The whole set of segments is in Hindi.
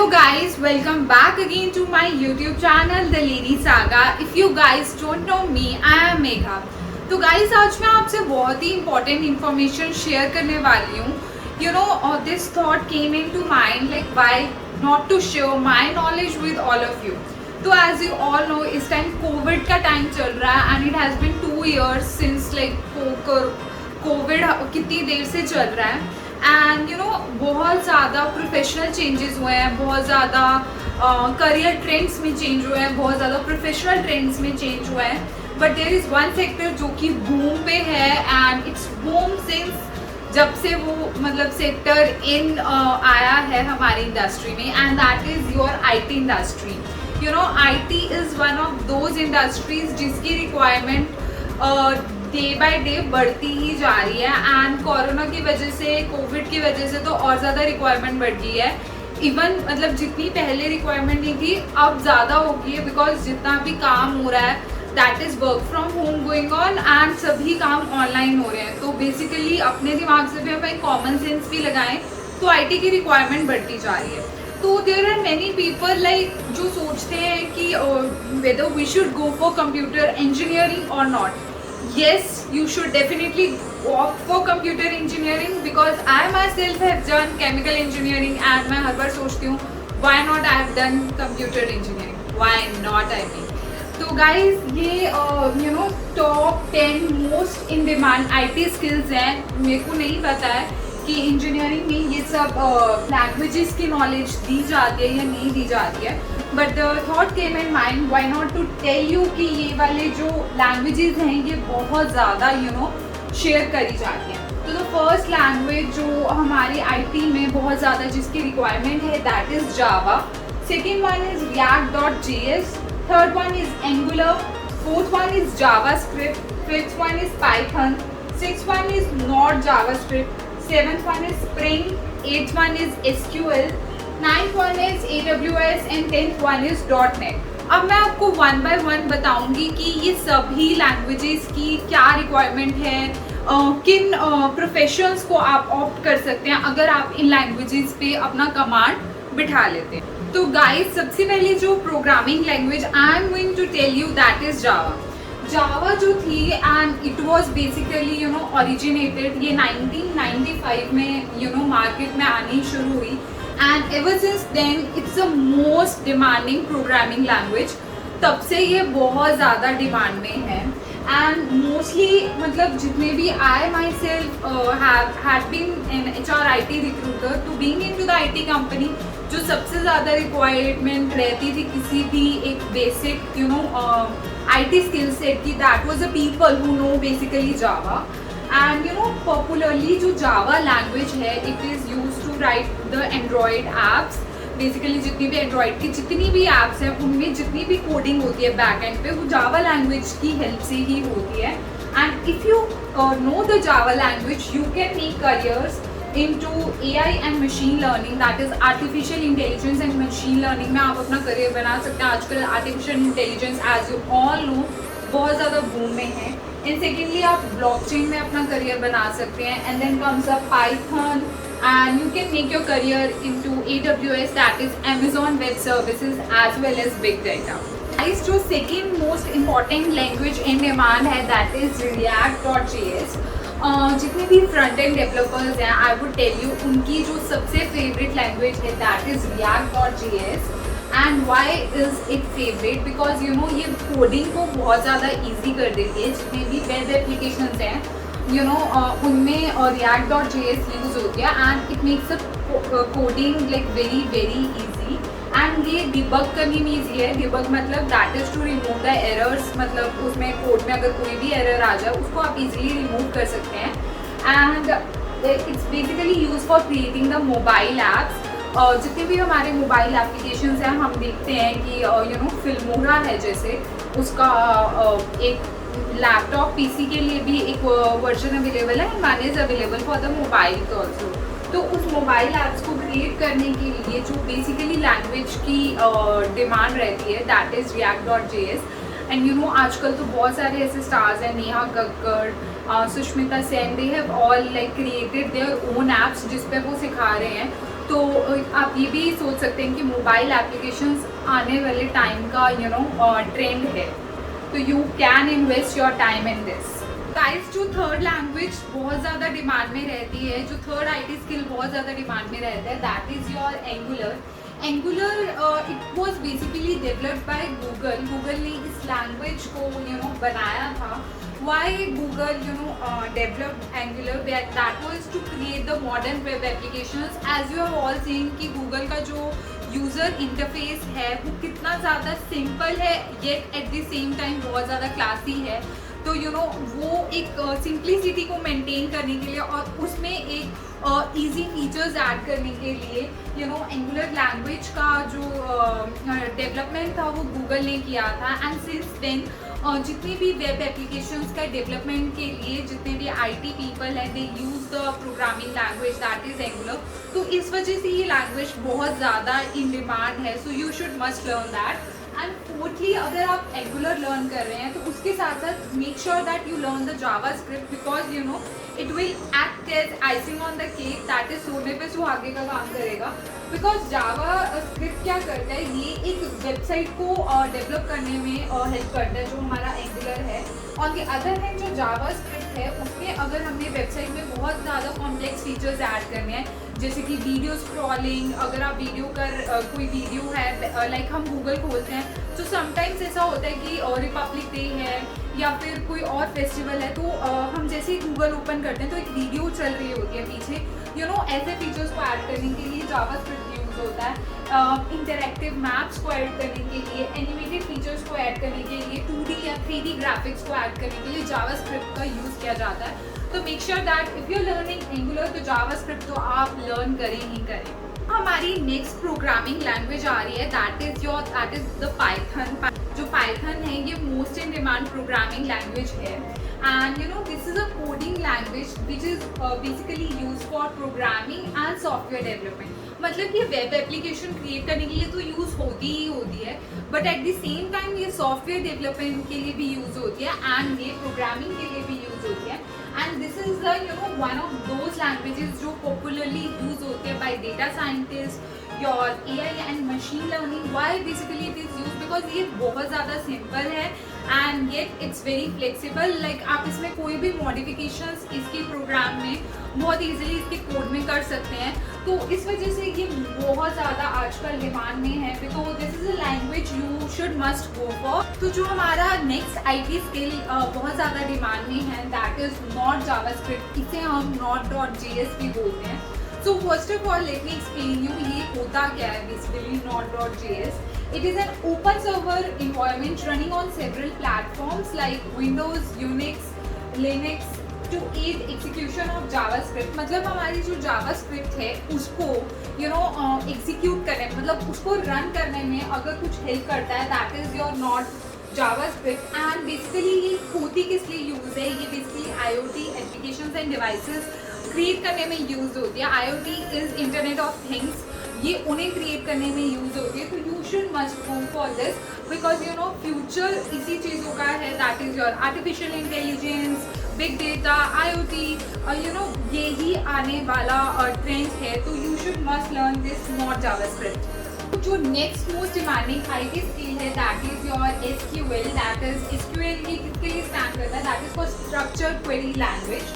guys, welcome back again to my YouTube channel The Lady Saga. If you guys don't know me, I am Megha. तो guys, आज मैं आपसे बहुत ही important information share करने वाली हूँ. This thought came into mind like why not to share my knowledge with all of you. तो as you all know, इस time COVID का time चल रहा है and it has been 2 years since like COVID कितनी देर से चल रहा है. एंड बहुत ज़्यादा प्रोफेशनल चेंजेस हुए हैं, बहुत ज़्यादा करियर ट्रेंड्स में चेंज हुए हैं, बहुत ज़्यादा प्रोफेशनल ट्रेंड्स में चेंज हुए हैं. But there is one sector जो कि बूम पे है एंड इट्स बूम सिंस जब से वो मतलब सेक्टर इन आया है हमारी इंडस्ट्री में, and that is your IT industry. IT is one of those industries जिसकी रिक्वायरमेंट डे बाय डे बढ़ती ही जा रही है. एंड कोरोना की वजह से, कोविड की वजह से तो और ज़्यादा रिक्वायरमेंट बढ़ गई है. इवन मतलब जितनी पहले रिक्वायरमेंट नहीं थी अब ज़्यादा हो गई है, बिकॉज जितना भी काम हो रहा है that is work from home going on and सभी काम ऑनलाइन हो रहे हैं. तो बेसिकली अपने दिमाग से भी हमें कॉमन सेंस भी लगाएं तो IT की रिक्वायरमेंट बढ़ती जा रही है. तो there are many people like जो सोचते हैं कि whether we should go for computer engineering और not. Yes, you should definitely opt for computer engineering because I myself have done chemical engineering and मैं हर बार सोचती हूँ why not I have done computer engineering, why not I mean. तो guys ये top 10 most in demand IT skills हैं. मेरे को नहीं पता है कि इंजीनियरिंग में ये सब लैंग्वेजेस की नॉलेज दी जाती है या नहीं दी जाती है. But the thought came in mind why not to tell you कि ये वाले जो लैंग्वेजेस हैं ये बहुत ज़्यादा शेयर करी जाती हैं. तो द फर्स्ट लैंग्वेज जो हमारी IT में बहुत ज़्यादा जिसकी रिक्वायरमेंट है that is Java. Second one is React.js. Third one is Angular. Fourth one is JavaScript. Fifth one is Python. Sixth one is Node JavaScript. Seventh one is Spring. Eighth one is SQL. Ninth one is AWS and 10th one is .NET. अब मैं आपको वन बाय वन बताऊंगी कि ये सभी लैंग्वेजेस की क्या रिक्वायरमेंट है, किन प्रोफेशंस को आप ऑप्ट कर सकते हैं अगर आप इन लैंग्वेजेस पे अपना कमांड बिठा लेते हैं. तो गाइस सबसे पहले जो programming language I am going to tell you that is Java. Java जो थी and it was basically originated ये 1995 में मार्केट में आनी शुरू हुई. And ever since then it's the most demanding programming language. तब से ये बहुत ज़्यादा डिमांड में है. And mostly मतलब जितने भी I myself had been an HR IT recruiter, तो being into the IT company जो सबसे ज़्यादा रिक्वायरमेंट रहती थी किसी भी एक बेसिक IT skill set की, that was the people who know basically Java. And popularly जो Java language है it is used to write the Android apps. Basically जितनी भी Android की जितनी भी apps हैं उनमें जितनी भी कोडिंग होती है बैक एंड पे वो Java language की हेल्प से ही होती है. And if you know the Java language you can make careers into AI and machine learning, that is artificial intelligence and machine learning में आप अपना करियर बना सकते हैं. आजकल artificial intelligence as you all know बहुत ज़्यादा बूम में है. एंड सेकेंडली आप ब्लॉकचेन में अपना करियर बना सकते हैं. And then comes up python and you can make your career into AWS, that is Amazon Web Services as well as big data. इस जो second most important language in demand है दैट इज React.js. जितने भी फ्रंट एंड डेवलपर्स हैं आई वुड टेल यू उनकी जो सबसे फेवरेट लैंग्वेज है that is React.js. And why is it favourite because ये कोडिंग को बहुत ज़्यादा ईजी कर देती है. जितने भी वेब एप्लीकेशंस हैं उनमें React.js यूज़ होती है and it makes a coding like very very easy. एंड ये डिबग करनी भी ईजी है. डिबग मतलब that is to remove the errors. मतलब उसमें कोड में अगर कोई भी एरर आ जाए उसको आप इजीली रिमूव कर सकते हैं. And it's basically use for creating the mobile apps. जितने भी हमारे मोबाइल एप्लीकेशंस हैं हम देखते हैं कि फिल्मोरा है जैसे उसका एक लैपटॉप PC के लिए भी एक वर्जन अवेलेबल है. One is available for the mobile also. तो उस मोबाइल ऐप्स को क्रिएट करने के लिए जो बेसिकली लैंग्वेज की डिमांड रहती है दैट इज़ React.js. एंड आजकल तो बहुत सारे ऐसे स्टार्स हैं, Neha Kakkar, Sushmita Sen, they have all like created their own apps जिस पे वो सिखा रहे हैं. तो आप ये भी सोच सकते हैं कि मोबाइल एप्लीकेशंस आने वाले टाइम का ट्रेंड है, तो you can invest your time in this. Guys, जो थर्ड लैंग्वेज बहुत ज़्यादा डिमांड में रहती है, जो थर्ड आईटी स्किल बहुत ज़्यादा डिमांड में रहता है, that is your Angular. Angular it was basically developed by Google. Google ने इस लैंग्वेज को बनाया था। Why Google developed Angular? That was to create the modern web applications. As you have all seen कि गूगल का जो यूज़र इंटरफेस है वो कितना ज़्यादा सिंपल है, yet at the same time बहुत ज़्यादा क्लासी है। तो वो एक सिंप्लिसिटी को मेंटेन करने के लिए और उसमें एक इजी फीचर्स ऐड करने के लिए एंगुलर लैंग्वेज का जो डेवलपमेंट था वो गूगल ने किया था। एंड सिंस देन जितने भी वेब एप्लीकेशंस का डेवलपमेंट के लिए जितने भी आईटी पीपल हैं, they use the programming language that is Angular. तो इस वजह से ये लैंग्वेज बहुत ज़्यादा इन डिमांड है, so you should must learn that. And fourthly, अगर आप एंगुलर लर्न कर रहे हैं तो उसके साथ साथ make sure that you learn the JavaScript, because it will act as icing on the cake, that is सोने पे सुहागे का काम करेगा। बिकॉज जावा स्क्रिप्ट क्या करता है, ये एक वेबसाइट को डेवलप करने में हेल्प करता है, जो हमारा एंगुलर है। ऑन द अदर हैंड जो जावा स्क्रिप्ट है उसमें अगर हमने वेबसाइट में बहुत ज़्यादा कॉम्प्लेक्स फीचर्स ऐड करने हैं, जैसे कि वीडियो स्क्रॉलिंग, अगर आप कोई वीडियो है, लाइक हम गूगल खोलते हैं तो समटाइम्स ऐसा होता है कि रिपब्लिक डे है या फिर कोई और फेस्टिवल है, तो हम जैसे ही गूगल ओपन करते हैं तो एक वीडियो चल रही होती है पीछे। ऐसे फीचर्स को ऐड करने के लिए जावा स्क्रिप्ट यूज़ होता है। इंटरैक्टिव मैप्स को ऐड करने के लिए, एनिमेटेड फीचर्स को ऐड करने के लिए, 2D या 3D ग्राफिक्स को ऐड करने के लिए जावा स्क्रिप्ट का यूज़ किया जाता है। तो make sure that if you learning angular तो जावा स्क्रिप्ट तो आप लर्न करें ही करें। हमारी नेक्स्ट प्रोग्रामिंग लैंग्वेज आ रही है, दैट इज द पाइथन। जो पाइथन है ये most in demand programming language है। And this is a coding language which is basically use for programming and software development. मतलब ये वेब एप्लीकेशन क्रिएट करने के लिए तो यूज़ होती ही होती है, but at the same time ये सॉफ्टवेयर डेवलपमेंट के लिए भी यूज़ होती है एंड ये प्रोग्रामिंग के लिए भी यूज़ होती है। And this is the one of those languages जो पॉपुलरली यूज होते हैं by data scientist, your AI and machine learning. Why basically it is use? Because ये बहुत ज़्यादा सिंपल है and yet it's very flexible. Like आप इसमें कोई भी मॉडिफिकेशंस इसके प्रोग्राम में बहुत ईजिली इसके कोड में कर सकते हैं। तो इस वजह से ये बहुत ज़्यादा आजकल डिमांड में है, because this is a language you should must go for. तो जो हमारा नेक्स्ट IT स्किल बहुत ज़्यादा डिमांड में है, that is not Java script. इसे हम Node.js भी बोलते हैं। So first of all let me explain you ये होता क्या है basically Node.js। It is an open server environment running on several platforms like Windows, Unix, Linux to aid execution of JavaScript। मतलब हमारी जो JavaScript है उसको execute करने, मतलब उसको रन करने में अगर कुछ हेल्प करता है, that is your Node JavaScript। And basically ये होती किस लिए यूज़ है? ये basically IoT applications end devices create करने में यूज़ होती है। IoT is internet of things, ये उन्हें क्रिएट करने में यूज़ होती है। तो you should must go for this, because future इसी चीज़ों का है, that is your artificial intelligence, big data, IoT, यही आने वाला ट्रेंड है। तो you should must learn this not JavaScript. जो next most demanding IT skill है, that is your SQL। That is SQL की किसके लिए स्टैंड करता है? That is for structured query language.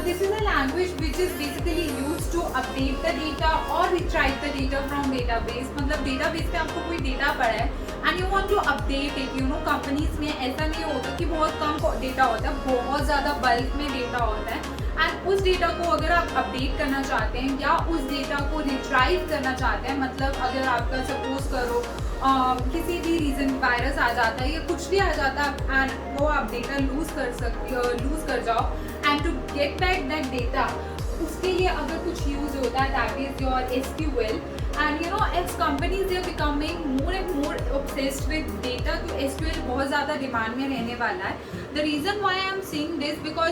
This is a language which is basically used to update the data or retrieve the data from database। मतलब database पे आपको कोई data पड़ा है and you want to update it। Companies में ऐसा नहीं होता कि बहुत कम डेटा होता है, बहुत ज़्यादा बल्क में डेटा होता है। एंड उस डेटा को अगर आप अपडेट करना चाहते हैं या उस डेटा को रिट्राइव करना चाहते हैं, मतलब अगर आपका सपोज करो किसी भी रीज़न वायरस आ जाता है या कुछ भी आ जाता है एंड वो आप डेटा लूज़ कर जाओ and to get back that data, उसके लिए अगर कुछ यूज़ होता है, that is your SQL। And as companies they are becoming more and more obsessed with data, तो SQL बहुत ज़्यादा डिमांड में रहने वाला है। The reason why I am saying this because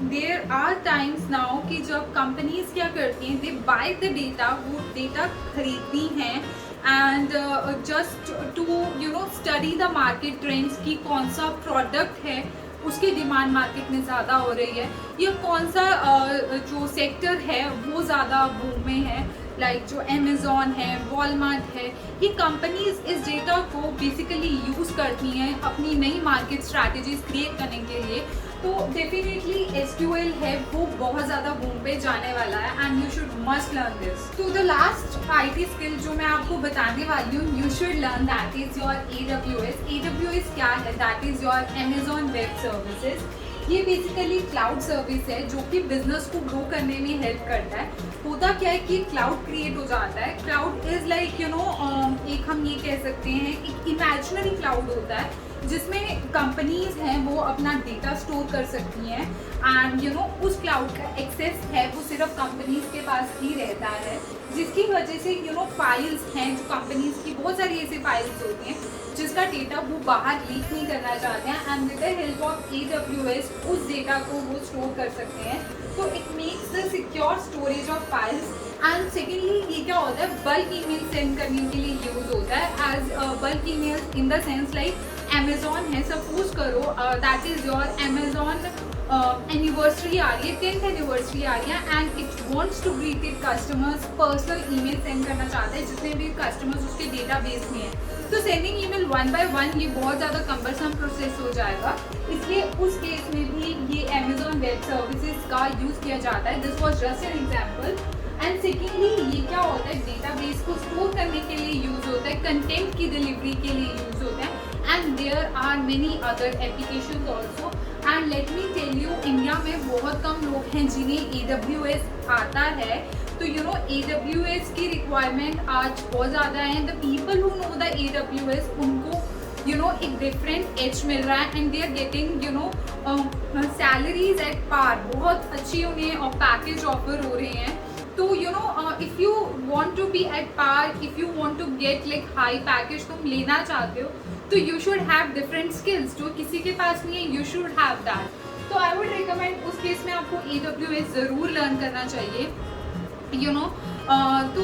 there are times now कि जब कंपनीज क्या करती हैं, दे बाय द डेटा, वो डेटा खरीदती हैं and just to study the market trends कि कौन सा प्रोडक्ट है उसकी डिमांड मार्केट में ज़्यादा हो रही है, या कौन सा जो सेक्टर है वो ज़्यादा बूम में है, लाइक जो अमेज़ॉन है, वॉलमार्ट है, ये कंपनीज इस डेटा को बेसिकली यूज़ करती हैं अपनी नई मार्केट स्ट्रैटेजीज क्रिएट करने के लिए। तो डेफिनेटली एसक्यूएल है वो बहुत ज़्यादा बूम पे जाने वाला है and you should must learn this. तो द लास्ट आईटी स्किल जो मैं आपको बताने वाली हूँ, you should learn, that is your AWS। AWS क्या है? That is your Amazon web services. ये बेसिकली क्लाउड सर्विस है जो कि बिजनेस को ग्रो करने में हेल्प करता है। होता क्या है कि क्लाउड क्रिएट हो जाता है। क्लाउड इज़ लाइक एक हम ये कह सकते हैं एक इमेजिनरी क्लाउड होता है जिसमें कंपनीज हैं वो अपना डेटा स्टोर कर सकती हैं एंड उस क्लाउड का एक्सेस है वो सिर्फ कंपनीज के पास ही रहता है, जिसकी वजह से फाइल्स हैं जो कंपनीज की, बहुत सारी ऐसी फाइल्स होती हैं जिसका डेटा वो बाहर लीक नहीं करना चाहते हैं and with the help of AWS उस डेटा को वो स्टोर कर सकते हैं। तो it makes the secure storage of files. And secondly ये क्या होता है, बल्क ईमेल सेंड करने के लिए यूज़ होता है as bulk email in the sense like Amazon है, सपोज करो that is your Amazon anniversary आ रही है, 10th एनिवर्सरी आ रही है and it wants to greet it customers, personal email send करना चाहता है जितने भी कस्टमर्स उसके डेटाबेस में हैं। तो सेंडिंग ईमेल 1 by 1 ये बहुत ज़्यादा कम्बरसम प्रोसेस हो जाएगा, इसलिए उस केस में भी ये अमेज़ॉन वेब सर्विसेज का यूज़ किया जाता है। This was just an example. And secondly ये क्या होता है, डेटाबेस को स्टोर करने के लिए यूज़ होता है, कंटेंट की डिलीवरी के लिए यूज़ होता है and there are many other applications also. And let me tell you, India में बहुत कम लोग हैं जिन्हें AWS आता है। तो AWS की रिक्वायरमेंट आज बहुत ज़्यादा है। The people who know the AWS उनको एक डिफरेंट एज मिल रहा है and they are getting salaries at par, बहुत अच्छी उन्हें पैकेज ऑफर हो रहे हैं। तो if you want to be at par, if you want to get like high package तुम लेना चाहते हो, तो you should have different skills जो किसी के पास नहीं है, यू शुड हैव दैट। तो आई वुड रिकमेंड उस केस में आपको AWS ज़रूर लर्न करना चाहिए। तो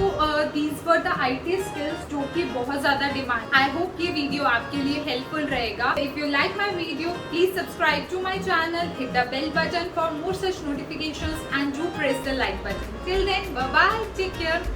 these were the IT skills जो कि बहुत ज़्यादा डिमांड। आई होप ये वीडियो आपके लिए हेल्पफुल रहेगा। If you like my video please subscribe to my channel, hit the bell button for more such notifications and do press the like button. Till then bye bye, take care.